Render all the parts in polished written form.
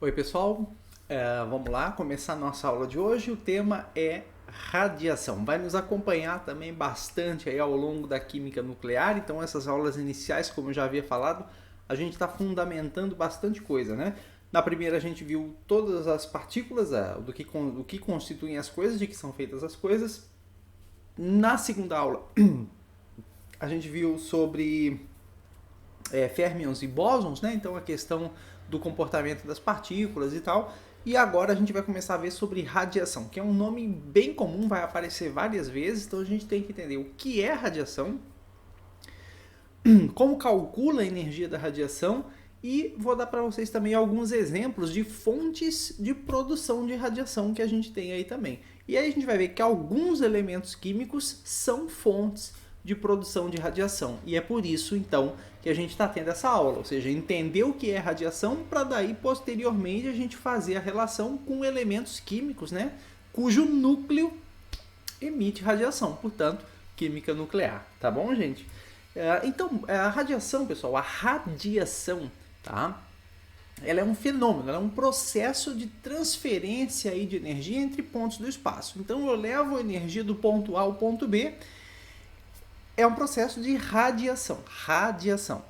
Oi pessoal, vamos lá começar a nossa aula de hoje. O tema é radiação. Vai nos acompanhar também bastante aí ao longo da química nuclear. Então essas aulas iniciais, como eu já havia falado, a gente está fundamentando bastante coisa, né? Na primeira a gente viu todas as partículas, do que constituem as coisas, de que são feitas as coisas. Na segunda aula a gente viu sobre férmions e bósons, né? Então a questão do comportamento das partículas e tal. E agora a gente vai começar a ver sobre radiação, que é um nome bem comum, vai aparecer várias vezes, então a gente tem que entender o que é radiação, como calcula a energia da radiação e vou dar para vocês também alguns exemplos de fontes de produção de radiação que a gente tem aí também. E aí a gente vai ver que alguns elementos químicos são fontes de produção de radiação. E é por isso, então, que a gente está tendo essa aula, ou seja, entender o que é radiação para daí, posteriormente, a gente fazer a relação com elementos químicos, né, cujo núcleo emite radiação, portanto, química nuclear. Tá bom, gente? Então, a radiação, pessoal, a radiação, tá? Ela é um fenômeno, ela é um processo de transferência aí de energia entre pontos do espaço. Então, eu levo a energia do ponto A ao ponto B, é um processo de radiação,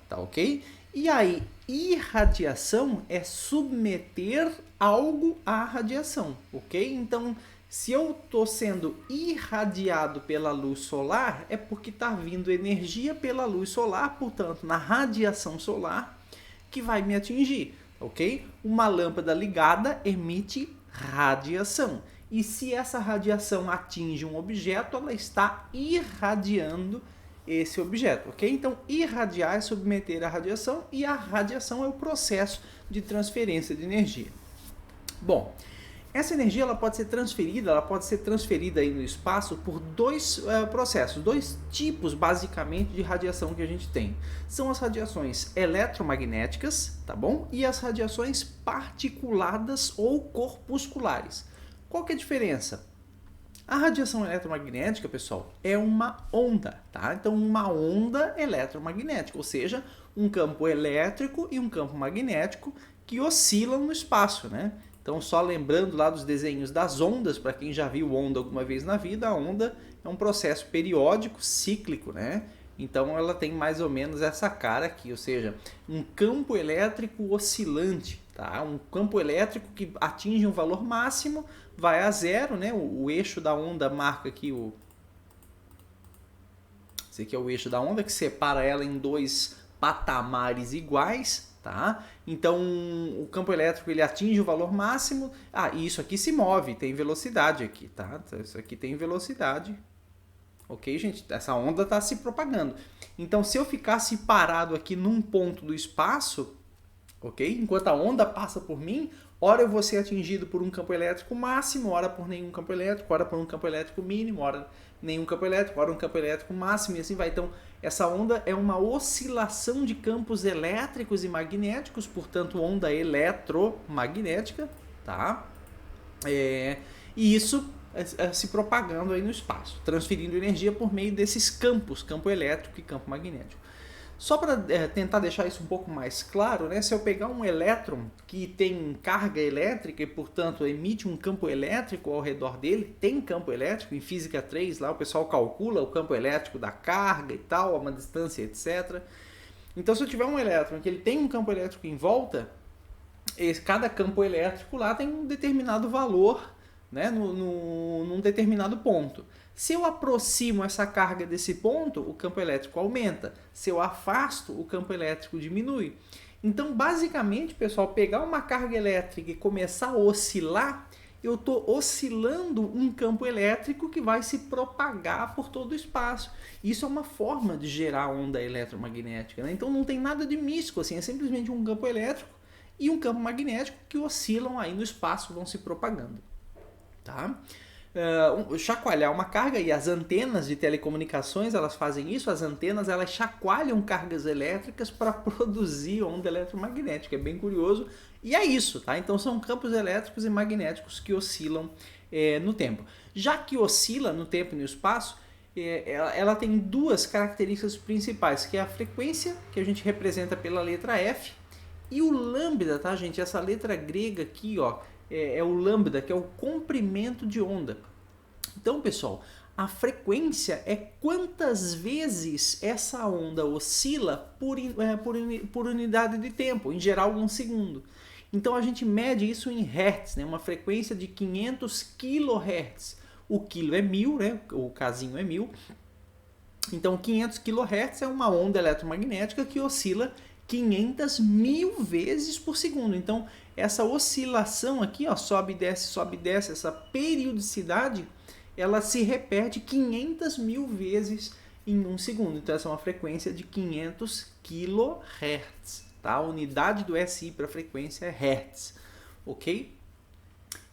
tá ok? E aí, irradiação é submeter algo à radiação, ok? Então, se eu estou sendo irradiado pela luz solar, é porque está vindo energia pela luz solar, portanto, na radiação solar, que vai me atingir, ok? Uma lâmpada ligada emite radiação. E se essa radiação atinge um objeto, ela está irradiando esse objeto, ok? Então, irradiar é submeter à radiação e a radiação é o processo de transferência de energia. Bom, essa energia ela pode ser transferida aí no espaço por dois processos, dois tipos basicamente de radiação que a gente tem. São as radiações eletromagnéticas, tá bom? E as radiações particuladas ou corpusculares. Qual que é a diferença? A radiação eletromagnética, pessoal, é uma onda, tá? Então, uma onda eletromagnética, ou seja, um campo elétrico e um campo magnético que oscilam no espaço, né? Então, só lembrando lá dos desenhos das ondas, para quem já viu onda alguma vez na vida, a onda é um processo periódico, cíclico, né? Então, ela tem mais ou menos essa cara aqui, ou seja, um campo elétrico oscilante, tá? Um campo elétrico que atinge um valor máximo, vai a zero, né? O eixo da onda marca aqui esse aqui é o eixo da onda que separa ela em dois patamares iguais, tá? Então o campo elétrico ele atinge o valor máximo. E isso aqui se move, tem velocidade aqui, tá? Isso aqui tem velocidade. Ok, gente? Essa onda está se propagando. Então, se eu ficasse parado aqui num ponto do espaço, ok? Enquanto a onda passa por mim, ora eu vou ser atingido por um campo elétrico máximo, ora por nenhum campo elétrico, ora por um campo elétrico mínimo, ora nenhum campo elétrico, ora um campo elétrico máximo e assim vai. Então, essa onda é uma oscilação de campos elétricos e magnéticos, portanto, onda eletromagnética, tá? E isso se propagando aí no espaço, transferindo energia por meio desses campos, campo elétrico e campo magnético. Só para tentar deixar isso um pouco mais claro, né? Se eu pegar um elétron que tem carga elétrica e, portanto, emite um campo elétrico ao redor dele, tem campo elétrico, em Física 3, lá o pessoal calcula o campo elétrico da carga e tal, a uma distância, etc. Então, se eu tiver um elétron que ele tem um campo elétrico em volta, cada campo elétrico lá tem um determinado valor, né, num determinado ponto. Se eu aproximo essa carga desse ponto, o campo elétrico aumenta. Se eu afasto, o campo elétrico diminui. Então, basicamente, pessoal, pegar uma carga elétrica e começar a oscilar, eu estou oscilando um campo elétrico que vai se propagar por todo o espaço. Isso é uma forma de gerar onda eletromagnética, né? Então, não tem nada de místico, assim, é simplesmente um campo elétrico e um campo magnético que oscilam aí no espaço, vão se propagando. Tá? Chacoalhar uma carga, e as antenas de telecomunicações elas fazem isso, as antenas elas chacoalham cargas elétricas para produzir onda eletromagnética, é bem curioso, e é isso, tá? Então são campos elétricos e magnéticos que oscilam no tempo. Já que oscila no tempo e no espaço, ela tem duas características principais, que é a frequência, que a gente representa pela letra F, E o lambda, tá, gente? Essa letra grega aqui, ó, é o lambda, que é o comprimento de onda. Então, pessoal, a frequência é quantas vezes essa onda oscila por unidade de tempo, em geral 1 segundo. Então a gente mede isso em hertz, né? Uma frequência de 500 kHz. O quilo é 1000, né? O casinho é 1000. Então 500 kHz é uma onda eletromagnética que oscila 500.000 vezes por segundo. Então essa oscilação aqui, ó, sobe e desce, essa periodicidade, ela se repete 500.000 vezes em 1 segundo. Então essa é uma frequência de 500 kHz. Tá? A unidade do SI para frequência é Hertz. Ok?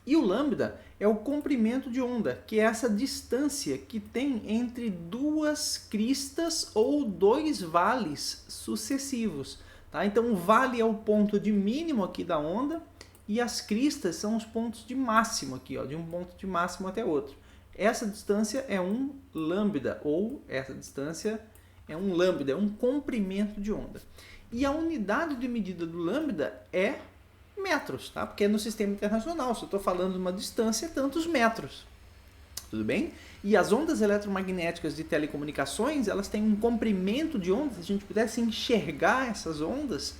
E o lambda é o comprimento de onda, que é essa distância que tem entre duas cristas ou dois vales sucessivos. Tá? Então o vale é o ponto de mínimo aqui da onda e as cristas são os pontos de máximo aqui, ó, de um ponto de máximo até outro. Essa distância é um lambda, ou essa distância é um lambda, é um comprimento de onda. E a unidade de medida do lambda é metros, tá? Porque é no sistema internacional, se eu estou falando de uma distância, tantos metros. Tudo bem? E as ondas eletromagnéticas de telecomunicações, elas têm um comprimento de onda, se a gente pudesse enxergar essas ondas,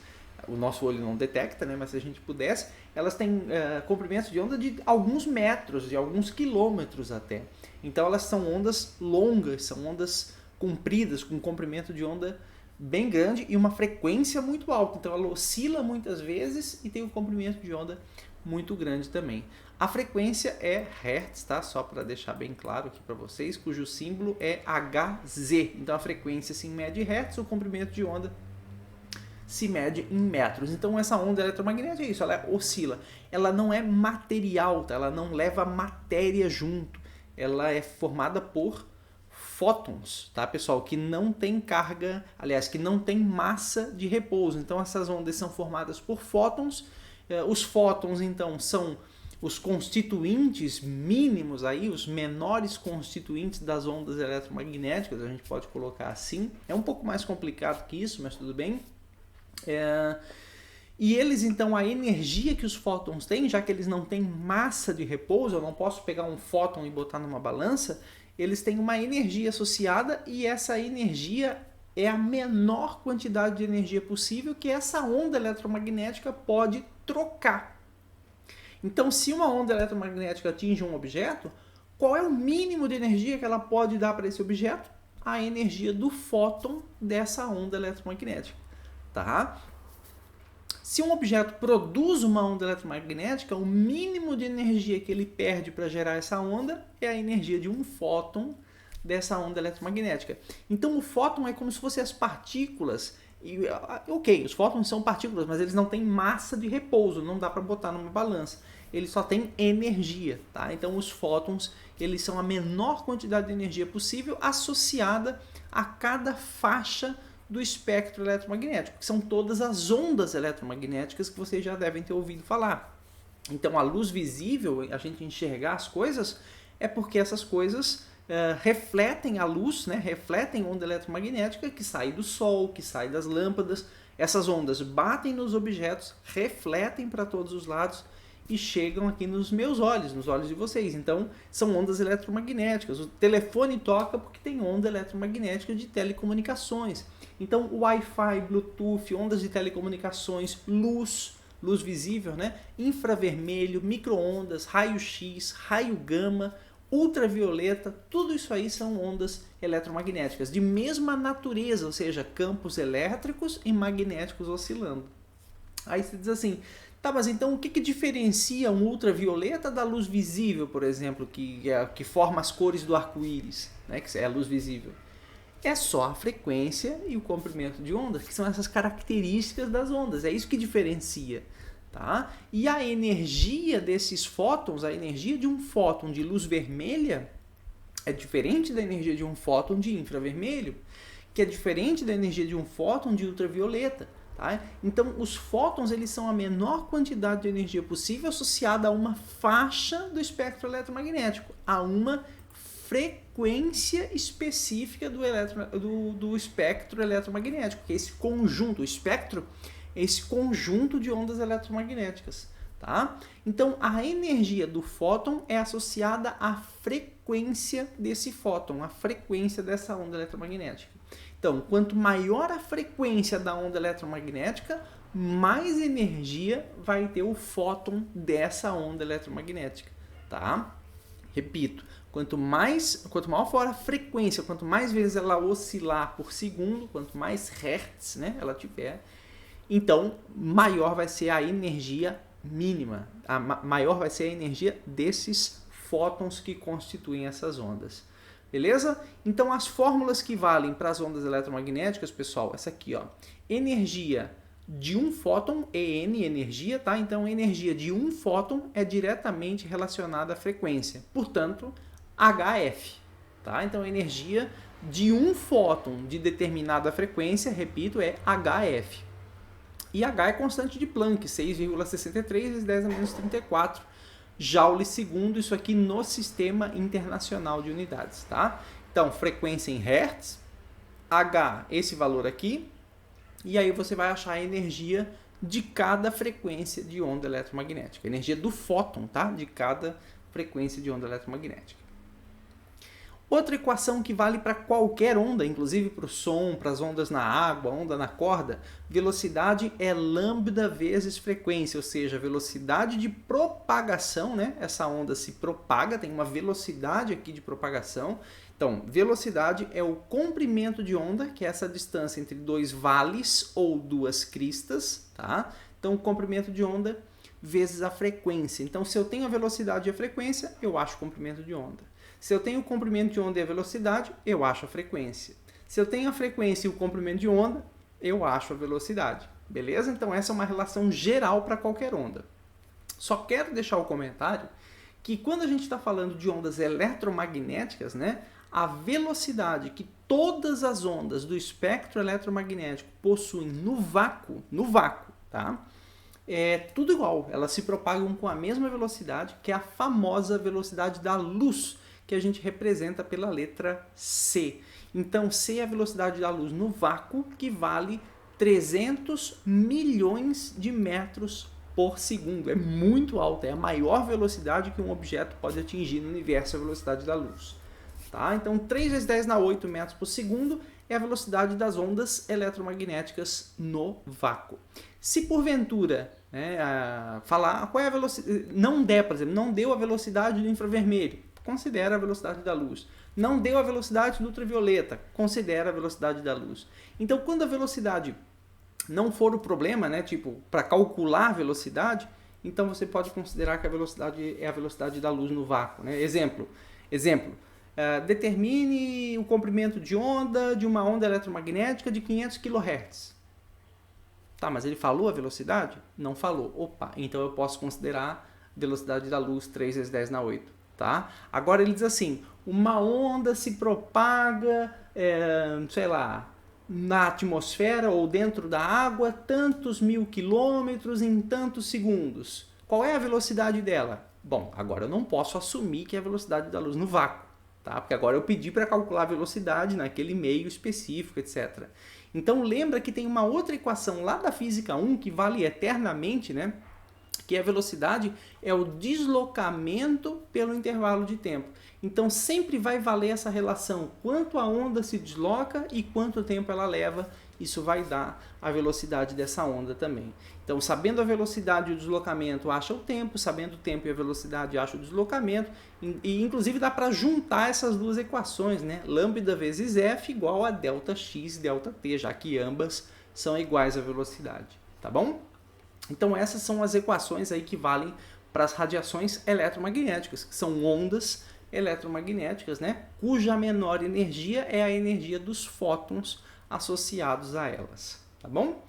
o nosso olho não detecta, né? Mas se a gente pudesse, elas têm comprimento de onda de alguns metros, de alguns quilômetros até. Então elas são ondas longas, são ondas compridas, com comprimento de onda bem grande e uma frequência muito alta. Então ela oscila muitas vezes e tem um comprimento de onda muito grande também. A frequência é Hertz, tá? Só para deixar bem claro aqui para vocês, cujo símbolo é Hz. Então a frequência se mede em Hertz, o comprimento de onda se mede em metros. Então essa onda eletromagnética é isso, ela oscila. Ela não é material, tá? Ela não leva matéria junto. Ela é formada por fótons, tá, pessoal? Que não tem carga, aliás, que não tem massa de repouso. Então essas ondas são formadas por fótons. Os fótons, então, são os constituintes mínimos aí, os menores constituintes das ondas eletromagnéticas, a gente pode colocar assim. É um pouco mais complicado que isso, mas tudo bem. E eles, então, a energia que os fótons têm, já que eles não têm massa de repouso, eu não posso pegar um fóton e botar numa balança, eles têm uma energia associada e essa energia é a menor quantidade de energia possível que essa onda eletromagnética pode trocar. Então, se uma onda eletromagnética atinge um objeto, qual é o mínimo de energia que ela pode dar para esse objeto? A energia do fóton dessa onda eletromagnética. Tá? Se um objeto produz uma onda eletromagnética, o mínimo de energia que ele perde para gerar essa onda é a energia de um fóton dessa onda eletromagnética. Então o fóton é como se fossem as partículas. Ok, os fótons são partículas, mas eles não têm massa de repouso, não dá para botar numa balança. Eles só têm energia. Tá? Então os fótons, eles são a menor quantidade de energia possível associada a cada faixa do espectro eletromagnético, que são todas as ondas eletromagnéticas que vocês já devem ter ouvido falar. Então a luz visível, a gente enxergar as coisas, é porque essas coisas refletem a luz, né? Refletem onda eletromagnética que sai do sol, que sai das lâmpadas. Essas ondas batem nos objetos, refletem para todos os lados e chegam aqui nos meus olhos, nos olhos de vocês. Então são ondas eletromagnéticas. O telefone toca porque tem onda eletromagnética de telecomunicações. Então, Wi-Fi, Bluetooth, ondas de telecomunicações, luz visível, né? Infravermelho, micro-ondas, raio-x, raio gama, ultravioleta, tudo isso aí são ondas eletromagnéticas de mesma natureza, ou seja, campos elétricos e magnéticos oscilando. Aí você diz assim, tá, mas então o que diferencia um ultravioleta da luz visível, por exemplo, que forma as cores do arco-íris, né? Que é a luz visível? É só a frequência e o comprimento de onda, que são essas características das ondas. É isso que diferencia. Tá? E a energia desses fótons, a energia de um fóton de luz vermelha é diferente da energia de um fóton de infravermelho, que é diferente da energia de um fóton de ultravioleta. Tá? Então, os fótons eles são a menor quantidade de energia possível associada a uma faixa do espectro eletromagnético, a uma frequência específica do espectro eletromagnético, que é esse conjunto. O espectro esse conjunto de ondas eletromagnéticas, tá? Então, a energia do fóton é associada à frequência desse fóton, à frequência dessa onda eletromagnética. Então, quanto maior a frequência da onda eletromagnética, mais energia vai ter o fóton dessa onda eletromagnética, tá? Repito, quanto maior for a frequência, quanto mais vezes ela oscilar por segundo, quanto mais hertz, né, ela tiver, então maior vai ser a energia mínima, maior vai ser a energia desses fótons que constituem essas ondas. Beleza? Então as fórmulas que valem para as ondas eletromagnéticas, pessoal, essa aqui, ó, energia de um fóton, EN, energia, tá? Então a energia de um fóton é diretamente relacionada à frequência, portanto, HF, tá? Então a energia de um fóton de determinada frequência, repito, é HF. E H é constante de Planck, 6,63 vezes 10 a menos 34 joule segundo, isso aqui no Sistema Internacional de Unidades, tá? Então, frequência em Hertz, H, esse valor aqui, e aí você vai achar a energia de cada frequência de onda eletromagnética, energia do fóton, tá? De cada frequência de onda eletromagnética. Outra equação que vale para qualquer onda, inclusive para o som, para as ondas na água, onda na corda, velocidade é lambda vezes frequência, ou seja, velocidade de propagação, né? Essa onda se propaga, tem uma velocidade aqui de propagação. Então, velocidade é o comprimento de onda, que é essa distância entre dois vales ou duas cristas, tá? Então, o comprimento de onda vezes a frequência. Então, se eu tenho a velocidade e a frequência, eu acho o comprimento de onda. Se eu tenho o comprimento de onda e a velocidade, eu acho a frequência. Se eu tenho a frequência e o comprimento de onda, eu acho a velocidade. Beleza? Então essa é uma relação geral para qualquer onda. Só quero deixar o comentário que quando a gente está falando de ondas eletromagnéticas, né, a velocidade que todas as ondas do espectro eletromagnético possuem no vácuo, tá? É tudo igual. Elas se propagam com a mesma velocidade, que é a famosa velocidade da luz, que a gente representa pela letra C. Então, C é a velocidade da luz no vácuo, que vale 300 milhões de metros por segundo. É muito alta, é a maior velocidade que um objeto pode atingir no universo, a velocidade da luz. Tá? Então, 3 vezes 10 na 8 metros por segundo é a velocidade das ondas eletromagnéticas no vácuo. Se porventura falar qual é a velocidade, não der, por exemplo, não deu a velocidade do infravermelho, considera a velocidade da luz. Não deu a velocidade do ultravioleta, considera a velocidade da luz. Então, quando a velocidade não for o problema, né, tipo, para calcular a velocidade, então você pode considerar que a velocidade é a velocidade da luz no vácuo. Né? Exemplo, determine o comprimento de onda de uma onda eletromagnética de 500 kHz. Tá, mas ele falou a velocidade? Não falou. Opa, então eu posso considerar a velocidade da luz 3 vezes 10 na 8. Tá? Agora ele diz assim, uma onda se propaga, na atmosfera ou dentro da água, tantos mil quilômetros em tantos segundos. Qual é a velocidade dela? Bom, agora eu não posso assumir que é a velocidade da luz no vácuo, tá? Porque agora eu pedi para calcular a velocidade naquele meio específico, etc. Então lembra que tem uma outra equação lá da Física 1 que vale eternamente, né? Que a velocidade é o deslocamento pelo intervalo de tempo. Então sempre vai valer essa relação, quanto a onda se desloca e quanto tempo ela leva, isso vai dar a velocidade dessa onda também. Então, sabendo a velocidade e o deslocamento, acha o tempo, sabendo o tempo e a velocidade, acha o deslocamento, e inclusive dá para juntar essas duas equações, né? Lambda vezes F igual a ΔX, ΔT, já que ambas são iguais à velocidade, tá bom? Então essas são as equações aí que valem para as radiações eletromagnéticas, que são ondas eletromagnéticas, né? Cuja menor energia é a energia dos fótons associados a elas, tá bom?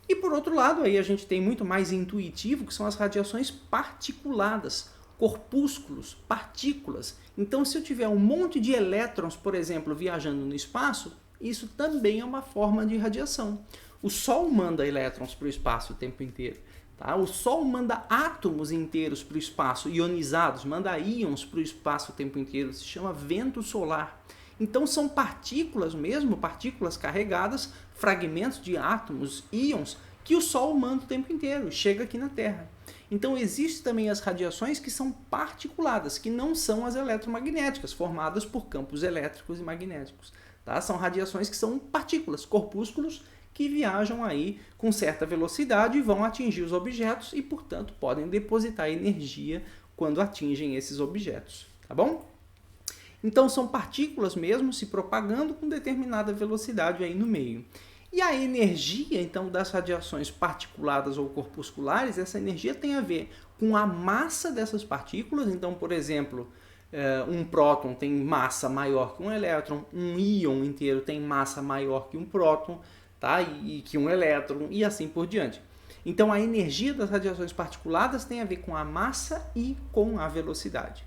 E por outro lado, aí a gente tem muito mais intuitivo, que são as radiações particuladas, corpúsculos, partículas. Então, se eu tiver um monte de elétrons, por exemplo, viajando no espaço, isso também é uma forma de radiação. O Sol manda elétrons para o espaço o tempo inteiro. Tá? O Sol manda átomos inteiros para o espaço, ionizados, manda íons para o espaço o tempo inteiro. Se chama vento solar. Então são partículas mesmo, partículas carregadas, fragmentos de átomos, íons, que o Sol manda o tempo inteiro, chega aqui na Terra. Então existem também as radiações que são particuladas, que não são as eletromagnéticas, formadas por campos elétricos e magnéticos. Tá? São radiações que são partículas, corpúsculos, que viajam aí com certa velocidade e vão atingir os objetos e, portanto, podem depositar energia quando atingem esses objetos. Tá bom? Então são partículas mesmo se propagando com determinada velocidade aí no meio. E a energia, então, das radiações particuladas ou corpusculares, essa energia tem a ver com a massa dessas partículas. Então, por exemplo, um próton tem massa maior que um elétron, um íon inteiro tem massa maior que um próton, tá? E que um elétron, e assim por diante. Então, a energia das radiações particuladas tem a ver com a massa e com a velocidade.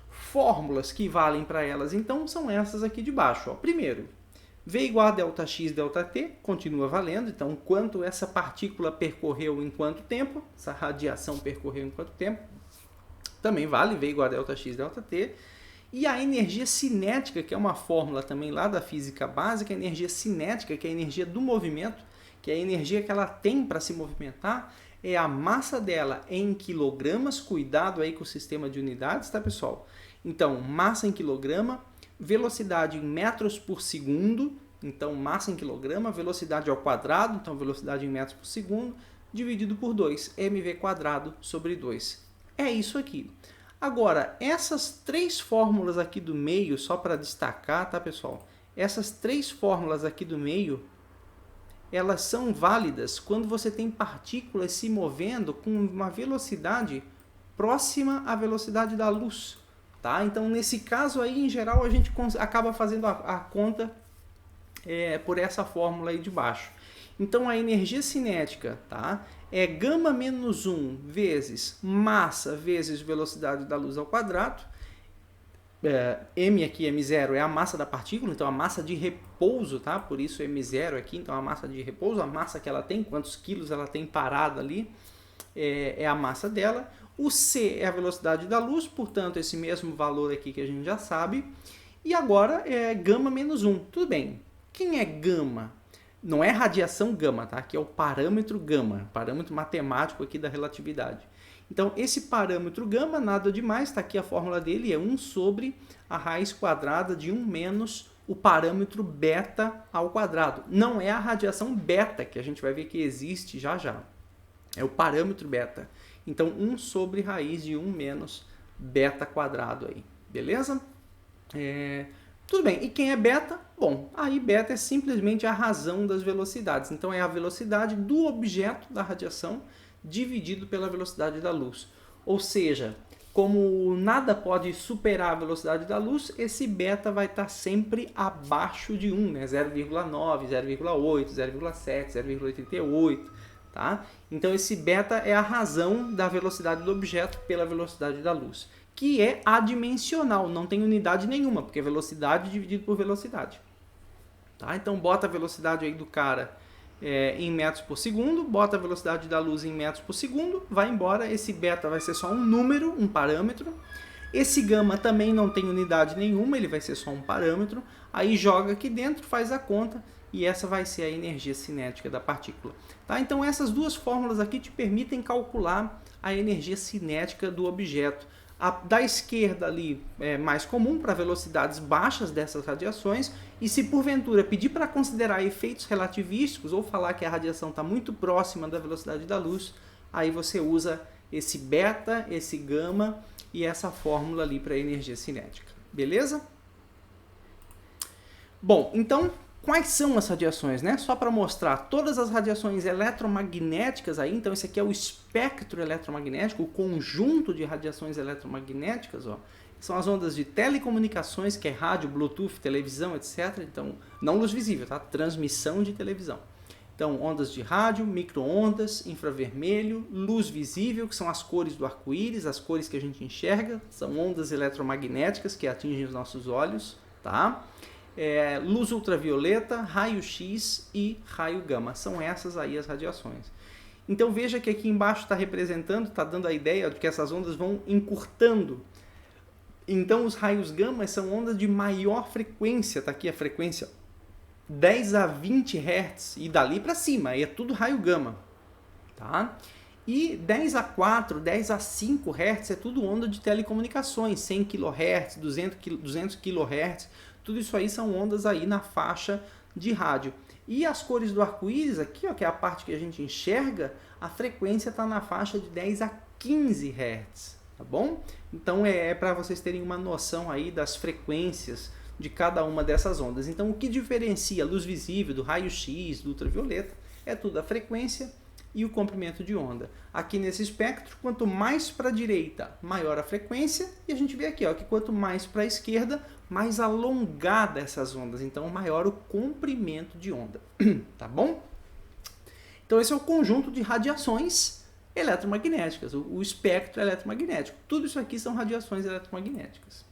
Fórmulas que valem para elas, então, são essas aqui de baixo. Ó. Primeiro, V igual a ΔX, ΔT, continua valendo. Então, quanto essa partícula percorreu em quanto tempo, essa radiação percorreu em quanto tempo, também vale V igual a ΔX, ΔT. E a energia cinética, que é uma fórmula também lá da física básica, a energia cinética, que é a energia do movimento, que é a energia que ela tem para se movimentar, é a massa dela em quilogramas. Cuidado aí com o sistema de unidades, tá, pessoal? Então, massa em quilograma, velocidade em metros por segundo, então massa em quilograma, velocidade ao quadrado, então velocidade em metros por segundo, dividido por 2, mv² sobre 2. É isso aqui. Agora, essas três fórmulas aqui do meio, só para destacar, tá, pessoal? Essas três fórmulas aqui do meio, elas são válidas quando você tem partículas se movendo com uma velocidade próxima à velocidade da luz. Tá? Então, nesse caso aí, em geral, a gente acaba fazendo a conta por essa fórmula aí de baixo. Então, a energia cinética, tá? É γ menos 1 vezes massa vezes velocidade da luz ao quadrado. M aqui, M0, é a massa da partícula, então a massa de repouso, tá? Por isso M0 aqui, então a massa de repouso, a massa que ela tem, quantos quilos ela tem parada ali, é a massa dela. O C é a velocidade da luz, portanto, esse mesmo valor aqui que a gente já sabe. E agora é γ menos 1. Tudo bem. Quem é gama? Não é radiação gama, tá? Que é o parâmetro gama, parâmetro matemático aqui da relatividade. Então, esse parâmetro gama, nada demais, está aqui a fórmula dele, é 1 sobre a raiz quadrada de 1 menos o parâmetro beta ao quadrado. Não é a radiação beta, que a gente vai ver que existe já já. É o parâmetro beta. Então, 1 sobre raiz de 1 menos beta quadrado aí. Beleza? Tudo bem. E quem é beta? Bom, aí beta é simplesmente a razão das velocidades. Então, é a velocidade do objeto da radiação dividido pela velocidade da luz. Ou seja, como nada pode superar a velocidade da luz, esse beta vai estar sempre abaixo de 1, né? 0,9, 0,8, 0,7, 0,88. Tá? Então esse beta é a razão da velocidade do objeto pela velocidade da luz, que é adimensional, não tem unidade nenhuma, porque é velocidade dividido por velocidade. Tá? Então bota a velocidade aí do cara em metros por segundo, bota a velocidade da luz em metros por segundo, vai embora, esse beta vai ser só um número, um parâmetro. Esse gama também não tem unidade nenhuma, ele vai ser só um parâmetro, aí joga aqui dentro, faz a conta, e essa vai ser a energia cinética da partícula. Tá? Então essas duas fórmulas aqui te permitem calcular a energia cinética do objeto. A da esquerda ali é mais comum para velocidades baixas dessas radiações, e se porventura pedir para considerar efeitos relativísticos ou falar que a radiação está muito próxima da velocidade da luz, aí você usa esse beta, esse gama e essa fórmula ali para energia cinética. Beleza? Bom, então quais são as radiações, né? Só para mostrar todas as radiações eletromagnéticas aí, então esse aqui é o espectro eletromagnético, o conjunto de radiações eletromagnéticas, ó. São as ondas de telecomunicações, que é rádio, Bluetooth, televisão, etc. Então, não luz visível, tá? Transmissão de televisão. Então, ondas de rádio, micro-ondas, infravermelho, luz visível, que são as cores do arco-íris, as cores que a gente enxerga, são ondas eletromagnéticas que atingem os nossos olhos, tá? Luz ultravioleta, raio-x e raio gama. São essas aí as radiações. Então veja que aqui embaixo está representando, está dando a ideia de que essas ondas vão encurtando. Então os raios gama são ondas de maior frequência, está aqui a frequência 10 a 20 Hz e dali para cima, aí é tudo raio gama. tá? E 10 a 4, 10 a 5 Hz é tudo onda de telecomunicações, 100 kHz, 200 kHz, tudo isso aí são ondas aí na faixa de rádio. E as cores do arco-íris aqui, ó, que é a parte que a gente enxerga, a frequência está na faixa de 10 a 15 Hz, tá bom? Então é para vocês terem uma noção aí das frequências de cada uma dessas ondas. Então o que diferencia a luz visível do raio-x, do ultravioleta, é tudo a frequência e o comprimento de onda. Aqui nesse espectro, quanto mais para a direita, maior a frequência, e a gente vê aqui, ó, que quanto mais para a esquerda, mais alongada essas ondas, então maior o comprimento de onda, tá bom? Então esse é o conjunto de radiações eletromagnéticas, o espectro eletromagnético. Tudo isso aqui são radiações eletromagnéticas.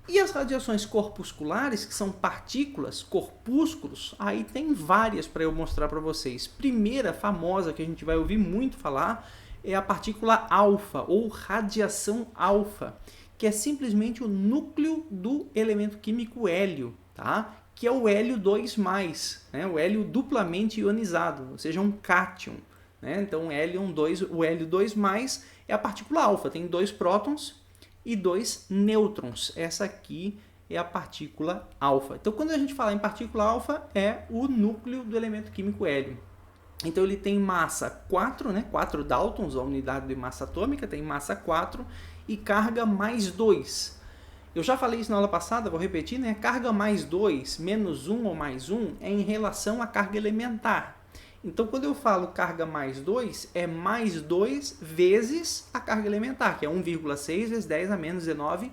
E as radiações corpusculares, que são partículas, corpúsculos, aí tem várias para eu mostrar para vocês. Primeira, famosa, que a gente vai ouvir muito falar, é a partícula alfa, ou radiação alfa, que é simplesmente o núcleo do elemento químico hélio, tá? Que é o hélio 2+, né? O hélio duplamente ionizado, ou seja, um cátion. Né? Então, o hélio 2+ é a partícula alfa, tem 2 prótons e 2 nêutrons. Essa aqui é a partícula alfa. Então, quando a gente fala em partícula alfa, é o núcleo do elemento químico hélio. Então, ele tem massa 4, né? 4 Daltons, a unidade de massa atômica, tem massa 4 e carga mais 2. Eu já falei isso na aula passada, vou repetir, né? Carga mais 2, menos 1 ou mais 1 é em relação à carga elementar. Então, quando eu falo carga mais 2, é mais 2 vezes a carga elementar, que é 1,6 vezes 10 a menos 19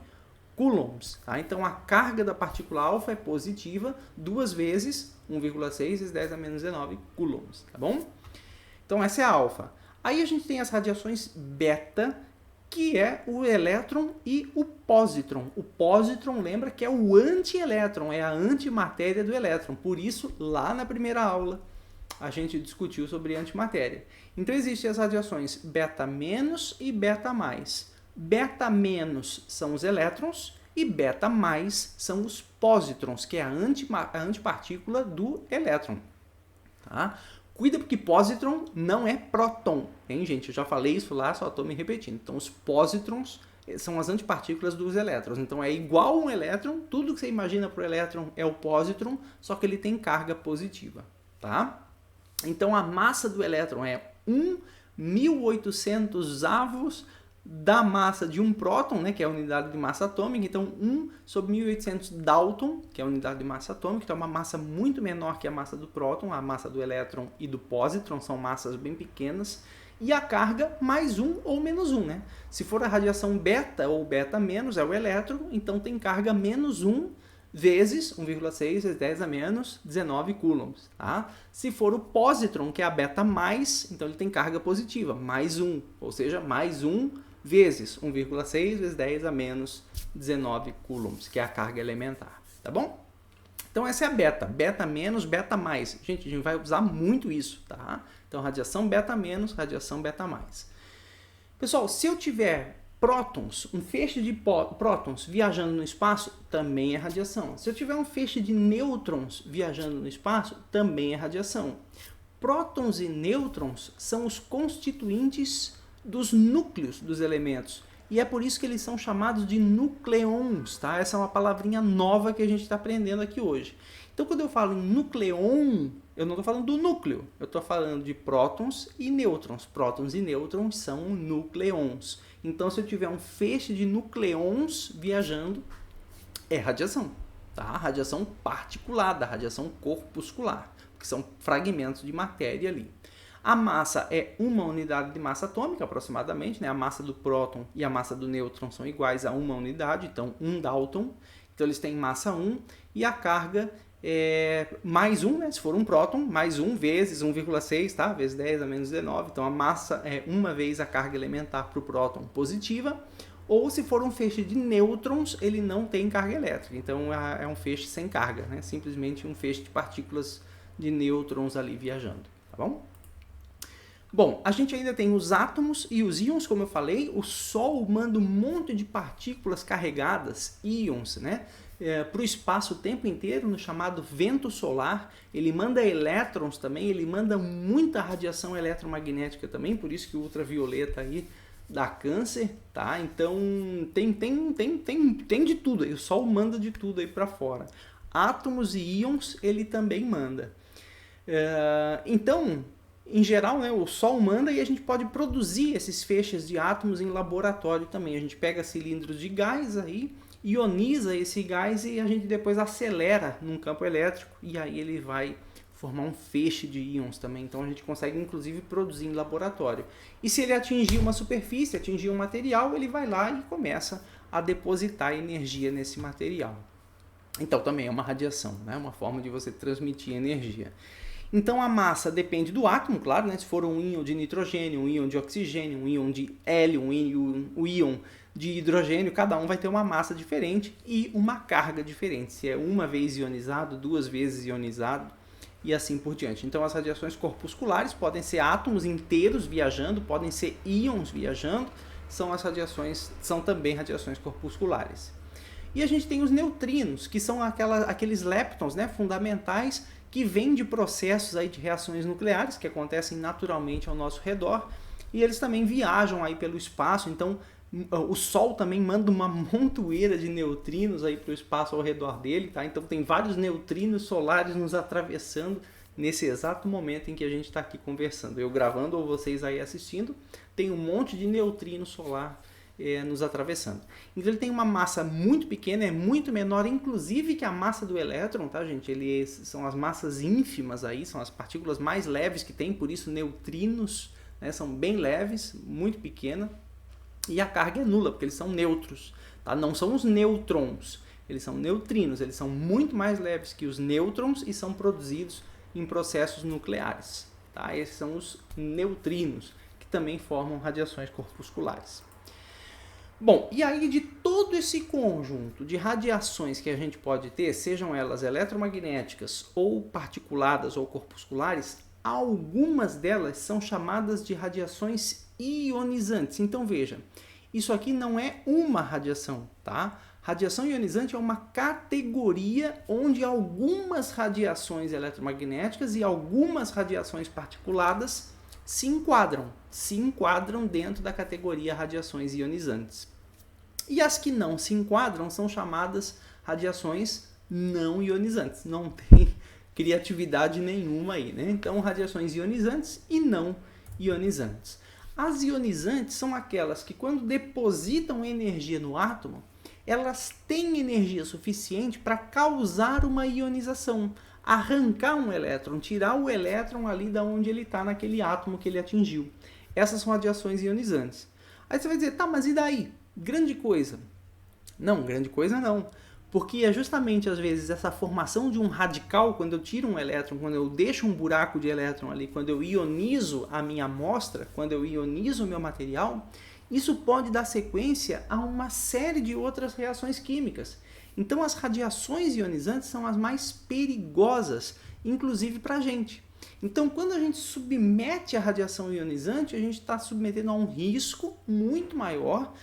coulombs. Tá? Então, a carga da partícula alfa é positiva 2 vezes 1,6 vezes 10 a menos 19 coulombs. Tá bom? Então, essa é a alfa. Aí a gente tem as radiações beta, que é o elétron e o pósitron. O pósitron, lembra que é o antielétron, é a antimatéria do elétron. Por isso, lá na primeira aula, a gente discutiu sobre antimatéria. Então, existem as radiações beta- e beta+. Beta- são os elétrons e beta+ são os pósitrons, que é a antipartícula do elétron. Tá? Cuida porque pósitron não é próton, hein, gente? Eu já falei isso lá, só estou me repetindo. Então, os pósitrons são as antipartículas dos elétrons. Então, é igual a um elétron, tudo que você imagina para o elétron é o pósitron, só que ele tem carga positiva. Tá? Então, a massa do elétron é 1.800 avos da massa de um próton, né, que é a unidade de massa atômica. Então, 1 sobre 1.800 Dalton, que é a unidade de massa atômica. Então, é uma massa muito menor que a massa do próton. A massa do elétron e do pósitron são massas bem pequenas. E a carga mais 1 ou menos 1. Né? Se for a radiação beta ou beta-, é o elétron, então tem carga menos 1 vezes 1,6 vezes 10 a menos 19 coulombs. Tá? Se for o pósitron, que é a beta+, então ele tem carga positiva, mais 1, ou seja, mais 1 vezes 1,6 vezes 10 a menos 19 coulombs, que é a carga elementar. Tá bom? Então essa é a beta, beta-, beta+. Gente, a gente vai usar muito isso. Tá? Então radiação beta-, radiação beta+. Pessoal, se eu tiver prótons, um feixe de prótons viajando no espaço, também é radiação. Se eu tiver um feixe de nêutrons viajando no espaço, também é radiação. Prótons e nêutrons são os constituintes dos núcleos dos elementos. E é por isso que eles são chamados de nucleons. Tá? Essa é uma palavrinha nova que a gente está aprendendo aqui hoje. Então, quando eu falo em nucleon, eu não estou falando do núcleo. Eu estou falando de prótons e nêutrons. Prótons e nêutrons são nucleons. Então, se eu tiver um feixe de nucleons viajando, é radiação. Tá? Radiação particulada, radiação corpuscular, que são fragmentos de matéria ali. A massa é uma unidade de massa atômica, aproximadamente. Né? A massa do próton e a massa do nêutron são iguais a uma unidade, então 1 Dalton. Então, eles têm massa 1 e a carga é mais 1, né? Se for um próton, mais 1 vezes 1,6, tá? Vezes 10 a menos 19. Então, a massa é uma vez a carga elementar para o próton positiva. Ou se for um feixe de nêutrons, ele não tem carga elétrica. Então, é um feixe sem carga, né? Simplesmente um feixe de partículas de nêutrons ali viajando, tá bom? Bom, a gente ainda tem os átomos e os íons, como eu falei. O Sol manda um monte de partículas carregadas, íons, né? para o espaço o tempo inteiro, no chamado vento solar. Ele manda elétrons também, ele manda muita radiação eletromagnética também, por isso que o ultravioleta aí dá câncer, tá? Então tem de tudo aí, o Sol manda de tudo aí para fora. Átomos e íons ele também manda. Então, em geral, né, o Sol manda e a gente pode produzir esses feixes de átomos em laboratório também. A gente pega cilindros de gás aí, ioniza esse gás e a gente depois acelera num campo elétrico e aí ele vai formar um feixe de íons também. Então a gente consegue inclusive produzir em laboratório. E se ele atingir uma superfície, atingir um material, ele vai lá e começa a depositar energia nesse material. Então também é uma radiação, né? Uma forma de você transmitir energia. Então a massa depende do átomo, claro, né? Se for um íon de nitrogênio, um íon de oxigênio, um íon de hélio, um íon de hidrogênio, cada um vai ter uma massa diferente e uma carga diferente. Se é uma vez ionizado, duas vezes ionizado e assim por diante. Então as radiações corpusculares podem ser átomos inteiros viajando, podem ser íons viajando, são também radiações corpusculares. E a gente tem os neutrinos, que são aqueles leptons, né, fundamentais, que vêm de processos aí de reações nucleares que acontecem naturalmente ao nosso redor, e eles também viajam aí pelo espaço. Então o Sol também manda uma montoeira de neutrinos aí para o espaço ao redor dele, tá? Então tem vários neutrinos solares nos atravessando nesse exato momento em que a gente está aqui conversando. Eu gravando ou vocês aí assistindo, tem um monte de neutrino solar nos atravessando. Então ele tem uma massa muito pequena, é muito menor inclusive que a massa do elétron, tá, gente? São as massas ínfimas aí, são as partículas mais leves que tem, por isso neutrinos, né, são bem leves, muito pequena. E a carga é nula, porque eles são neutros, tá? Não são os nêutrons, eles são neutrinos, eles são muito mais leves que os nêutrons e são produzidos em processos nucleares, tá? Esses são os neutrinos, que também formam radiações corpusculares. Bom, e aí de todo esse conjunto de radiações que a gente pode ter, sejam elas eletromagnéticas ou particuladas ou corpusculares, algumas delas são chamadas de radiações ionizantes. Então veja, isso aqui não é uma radiação, tá? Radiação ionizante é uma categoria onde algumas radiações eletromagnéticas e algumas radiações particuladas se enquadram dentro da categoria radiações ionizantes. E as que não se enquadram são chamadas radiações não ionizantes. Não tem criatividade nenhuma aí, né? Então, radiações ionizantes e não ionizantes. As ionizantes são aquelas que, quando depositam energia no átomo, elas têm energia suficiente para causar uma ionização, arrancar um elétron, tirar o elétron ali da onde ele está, naquele átomo que ele atingiu. Essas são radiações ionizantes. Aí você vai dizer, tá, mas e daí? Grande coisa. Não, grande coisa não. Porque é justamente, às vezes, essa formação de um radical, quando eu tiro um elétron, quando eu deixo um buraco de elétron ali, quando eu ionizo a minha amostra, quando eu ionizo o meu material, isso pode dar sequência a uma série de outras reações químicas. Então, as radiações ionizantes são as mais perigosas, inclusive para a gente. Então, quando a gente submete a radiação ionizante, a gente está submetendo a um risco muito maior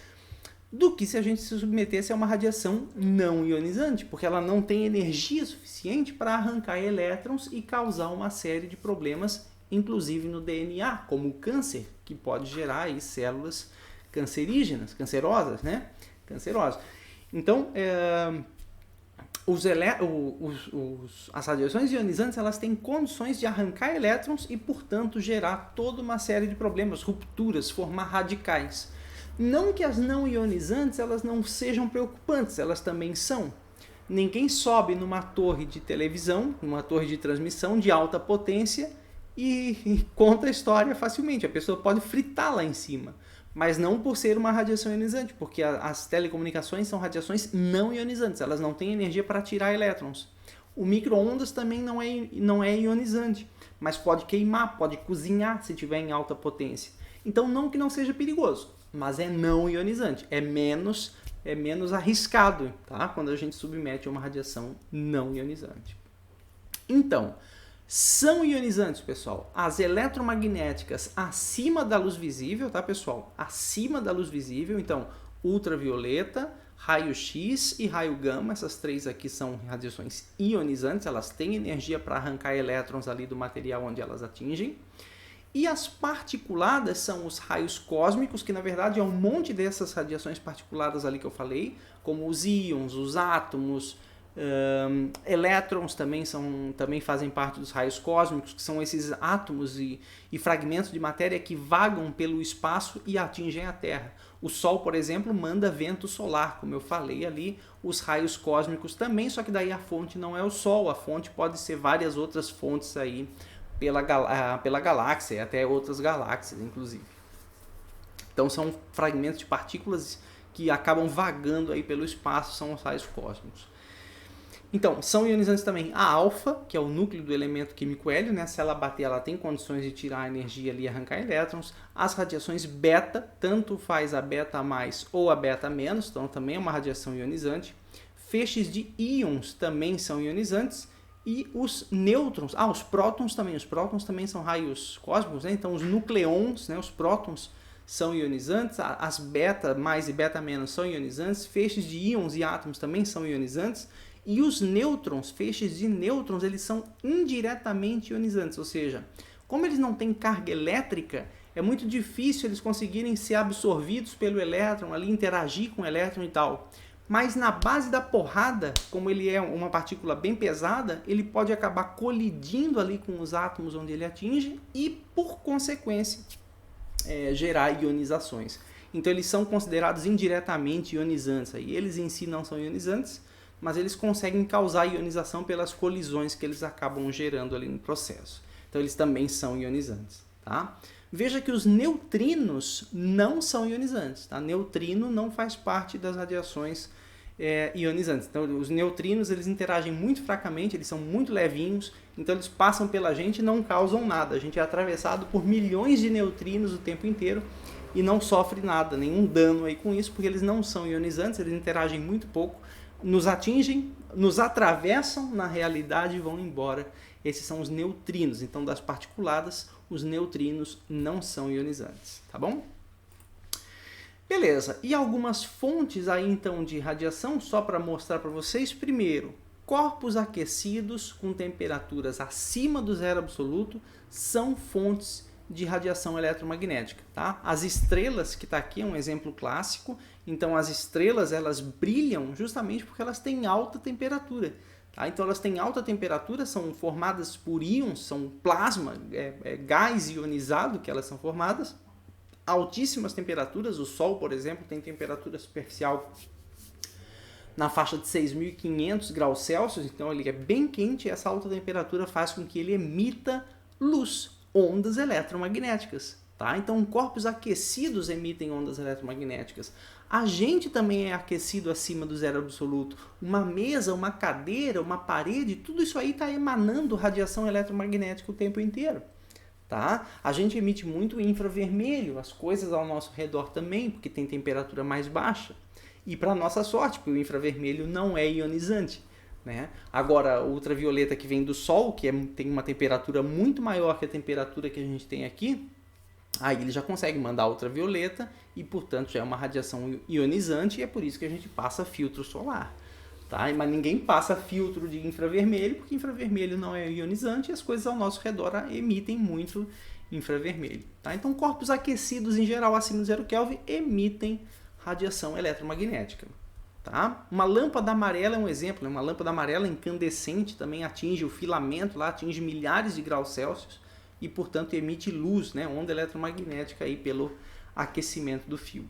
do que se a gente se submetesse a uma radiação não ionizante, porque ela não tem energia suficiente para arrancar elétrons e causar uma série de problemas, inclusive no DNA, como o câncer, que pode gerar aí células cancerígenas, cancerosas, né? Cancerosas. Então, as radiações ionizantes, elas têm condições de arrancar elétrons e, portanto, gerar toda uma série de problemas, rupturas, formar radicais. Não que as não ionizantes elas não sejam preocupantes, elas também são. Ninguém sobe numa torre de televisão, numa torre de transmissão de alta potência e conta a história facilmente. A pessoa pode fritar lá em cima, mas não por ser uma radiação ionizante, porque as telecomunicações são radiações não ionizantes, elas não têm energia para tirar elétrons. O micro-ondas também não é ionizante, mas pode queimar, pode cozinhar se tiver em alta potência. Então não que não seja perigoso, mas é não ionizante, é menos arriscado, tá? Quando a gente submete a uma radiação não ionizante. Então, são ionizantes, pessoal, as eletromagnéticas acima da luz visível, tá, pessoal? Acima da luz visível, então, ultravioleta, raio-x e raio gama. Essas três aqui são radiações ionizantes, elas têm energia para arrancar elétrons ali do material onde elas atingem. E as particuladas são os raios cósmicos, que na verdade é um monte dessas radiações particuladas ali que eu falei, como os íons, os átomos, elétrons também fazem parte dos raios cósmicos, que são esses átomos e fragmentos de matéria que vagam pelo espaço e atingem a Terra. O Sol, por exemplo, manda vento solar, como eu falei ali, os raios cósmicos também, só que daí a fonte não é o Sol, a fonte pode ser várias outras fontes aí pela galáxia e até outras galáxias, inclusive. Então são fragmentos de partículas que acabam vagando aí pelo espaço, são os raios cósmicos. Então, são ionizantes também a alfa, que é o núcleo do elemento químico hélio, né? Se ela bater, ela tem condições de tirar a energia ali e arrancar elétrons. As radiações beta, tanto faz a beta mais ou a beta menos, então também é uma radiação ionizante. Feixes de íons também são ionizantes. E os nêutrons, os prótons também são raios cósmicos, né? Então os nucleons, né? Os prótons são ionizantes, as beta mais e beta menos são ionizantes, feixes de íons e átomos também são ionizantes. E os nêutrons, feixes de nêutrons, eles são indiretamente ionizantes, ou seja, como eles não têm carga elétrica, é muito difícil eles conseguirem ser absorvidos pelo elétron, ali interagir com o elétron e tal. Mas na base da porrada, como ele é uma partícula bem pesada, ele pode acabar colidindo ali com os átomos onde ele atinge e, por consequência, gerar ionizações. Então eles são considerados indiretamente ionizantes. Aí. Eles em si não são ionizantes, mas eles conseguem causar ionização pelas colisões que eles acabam gerando ali no processo. Então eles também são ionizantes. Tá? Veja que os neutrinos não são ionizantes. Tá? Neutrino não faz parte das radiações ionizantes. Então os neutrinos eles interagem muito fracamente, eles são muito levinhos, então eles passam pela gente e não causam nada. A gente é atravessado por milhões de neutrinos o tempo inteiro e não sofre nada, nenhum dano aí com isso, porque eles não são ionizantes, eles interagem muito pouco, nos atingem, nos atravessam na realidade e vão embora. Esses são os neutrinos. Então, das particuladas, os neutrinos não são ionizantes, tá bom? Beleza, e algumas fontes aí então de radiação, só para mostrar para vocês. Primeiro, corpos aquecidos com temperaturas acima do zero absoluto são fontes de radiação eletromagnética, tá? As estrelas, que está aqui, é um exemplo clássico. Então, as estrelas, elas brilham justamente porque elas têm alta temperatura. Tá? Então, elas têm alta temperatura, são formadas por íons, são plasma, gás ionizado que elas são formadas. Altíssimas temperaturas, o Sol, por exemplo, tem temperatura superficial na faixa de 6.500 graus Celsius, então ele é bem quente e essa alta temperatura faz com que ele emita luz, ondas eletromagnéticas. Tá? Então, corpos aquecidos emitem ondas eletromagnéticas. A gente também é aquecido acima do zero absoluto. Uma mesa, uma cadeira, uma parede, tudo isso aí está emanando radiação eletromagnética o tempo inteiro. Tá? A gente emite muito infravermelho, as coisas ao nosso redor também, porque tem temperatura mais baixa. E para nossa sorte, porque o infravermelho não é ionizante. Né? Agora, o ultravioleta que vem do Sol, que tem uma temperatura muito maior que a temperatura que a gente tem aqui, aí ele já consegue mandar ultravioleta e, portanto, já é uma radiação ionizante e é por isso que a gente passa filtro solar. Tá? Mas ninguém passa filtro de infravermelho, porque infravermelho não é ionizante e as coisas ao nosso redor emitem muito infravermelho. Tá? Então, corpos aquecidos em geral acima de 0 Kelvin emitem radiação eletromagnética. Tá? Uma lâmpada amarela é um exemplo, né? Uma lâmpada amarela incandescente também atinge o filamento, lá atinge milhares de graus Celsius e, portanto, emite luz, né? Onda eletromagnética aí pelo aquecimento do fio.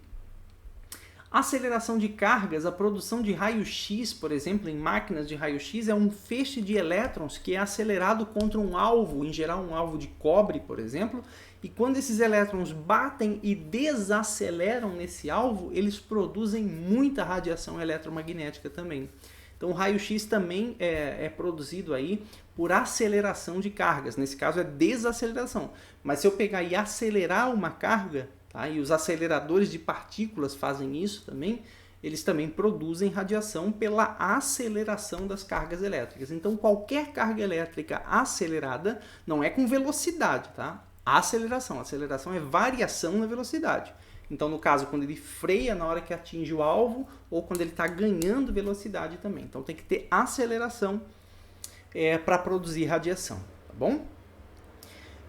Aceleração de cargas, a produção de raio-x, por exemplo, em máquinas de raio-x, é um feixe de elétrons que é acelerado contra um alvo, em geral um alvo de cobre, por exemplo, e quando esses elétrons batem e desaceleram nesse alvo, eles produzem muita radiação eletromagnética também. Então o raio-x também é produzido aí por aceleração de cargas, nesse caso é desaceleração, mas se eu pegar e acelerar uma carga, tá? E os aceleradores de partículas fazem isso também, eles também produzem radiação pela aceleração das cargas elétricas. Então qualquer carga elétrica acelerada não é com velocidade, tá? Aceleração é variação na velocidade. Então, no caso, quando ele freia na hora que atinge o alvo ou quando ele está ganhando velocidade também. Então, tem que ter aceleração para produzir radiação, tá bom?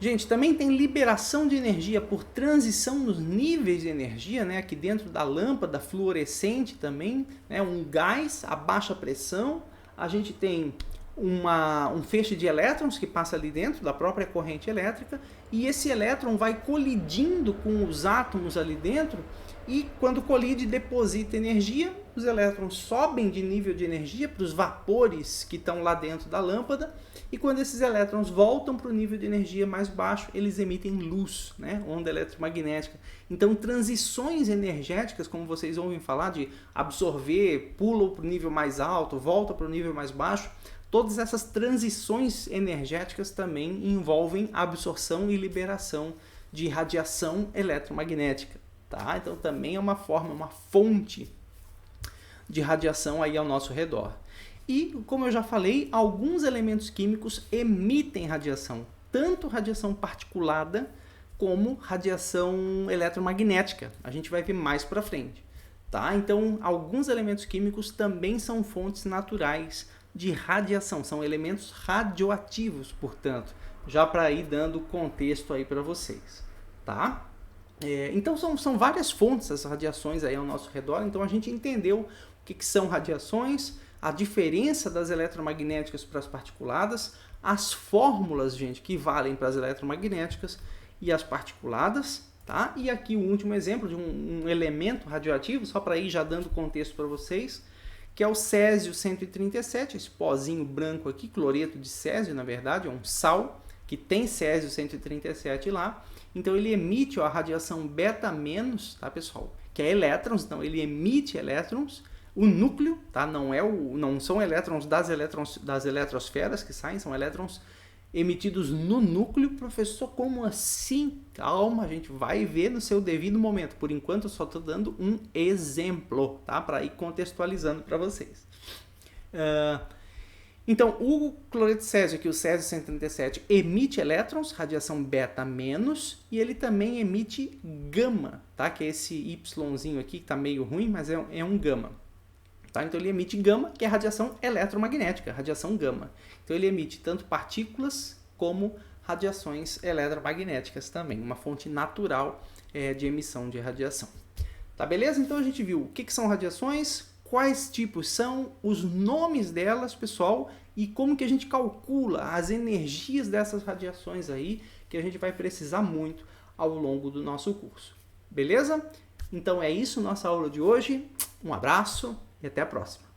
Gente, também tem liberação de energia por transição nos níveis de energia, né? Aqui dentro da lâmpada fluorescente também, né? Um gás a baixa pressão, a gente tem um feixe de elétrons que passa ali dentro da própria corrente elétrica e esse elétron vai colidindo com os átomos ali dentro e quando colide deposita energia, os elétrons sobem de nível de energia para os vapores que estão lá dentro da lâmpada e quando esses elétrons voltam para o nível de energia mais baixo, eles emitem luz, né? Onda eletromagnética. Então, transições energéticas, como vocês ouvem falar de absorver, pula para o nível mais alto, volta para o nível mais baixo, todas essas transições energéticas também envolvem absorção e liberação de radiação eletromagnética, tá? Então também é uma forma, uma fonte de radiação aí ao nosso redor. E, como eu já falei, alguns elementos químicos emitem radiação, tanto radiação particulada como radiação eletromagnética. A gente vai ver mais para frente, tá? Então, alguns elementos químicos também são fontes naturais de radiação, são elementos radioativos, portanto, já para ir dando contexto aí para vocês, tá? Então são várias fontes essas radiações aí ao nosso redor, então a gente entendeu o que são radiações, a diferença das eletromagnéticas para as particuladas, as fórmulas, gente, que valem para as eletromagnéticas e as particuladas, tá? E aqui o último exemplo de um elemento radioativo, só para ir já dando contexto para vocês, que é o césio 137, esse pozinho branco aqui, cloreto de césio, na verdade, é um sal que tem césio 137 lá. Então ele emite a radiação beta-, tá, pessoal? Que é elétrons, então ele emite elétrons. O núcleo, tá? Não são elétrons das eletrosferas que saem, são elétrons emitidos no núcleo. Professor, como assim? Calma, a gente vai ver no seu devido momento. Por enquanto eu só estou dando um exemplo, tá? Para ir contextualizando para vocês. Então, o cloreto de césio aqui, o césio 137, emite elétrons, radiação beta-, e ele também emite gama, tá? Que é esse Yzinho aqui, que está meio ruim, mas é um gama. Tá? Então ele emite gama, que é radiação eletromagnética, radiação gama. Então ele emite tanto partículas como radiações eletromagnéticas também, uma fonte natural de emissão de radiação. Tá, beleza? Então a gente viu o que são radiações, quais tipos são, os nomes delas, pessoal, e como que a gente calcula as energias dessas radiações aí, que a gente vai precisar muito ao longo do nosso curso. Beleza? Então é isso, nossa aula de hoje. Um abraço e até a próxima.